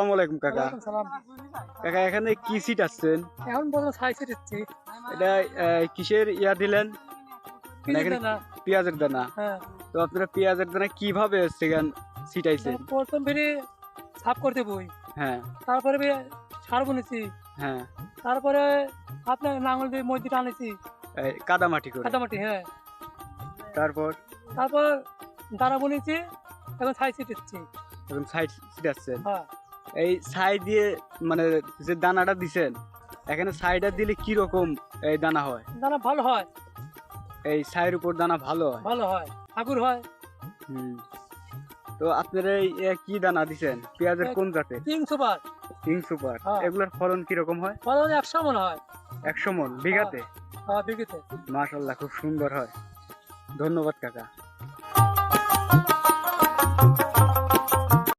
আসসালামু আলাইকুম কাকা। ওয়ালাইকুম সালাম। কাকা এখানে কি সিট আসছেন? এখন বলবো ছাই ছিটিচ্ছি। এটা কিসের ইয়া দিলেন? মানে কিছু এখানে না। পেঁয়াজের দানা। হ্যাঁ। তো আপনারা পেঁয়াজের দানা কিভাবে সেখান ছিটাইছেন? প্রথম ফিরে সাফ করতে বই, হ্যাঁ তারপরে ফিরে সার বুনেছি, হ্যাঁ, তারপরে আপনার নাঙল দিয়ে মধ্যে টানেছি এই কাদামাটি করে। কাদামাটি। হ্যাঁ, তারপর তারপর দানা বুনেছি, এখন ছাই ছিটিচ্ছি। এখন সাইড ছিটাচ্ছেন। হ্যাঁ, এই ছাই দিয়ে মানে যে দানাটা দিছেন, এখানে ছাইটা দিলে কি রকম এই দানা হয়? দানা ভালো হয়, এই ছাইয়ের উপর দানা ভালো হয়। ভালো হয়, আগুর হয়। হুম। তো আপনারা এই কি দানা দিছেন? পেঁয়াজের কোন জাতের? King super king super. হ্যাঁ। এগুলোর ফলন কি রকম হয়? ফলন 100 মন হয়। 100 মণ বিঘাতে? হ্যাঁ, বিঘিতে। মাশাআল্লাহ, খুব সুন্দর হয়। ধন্যবাদ কাকা।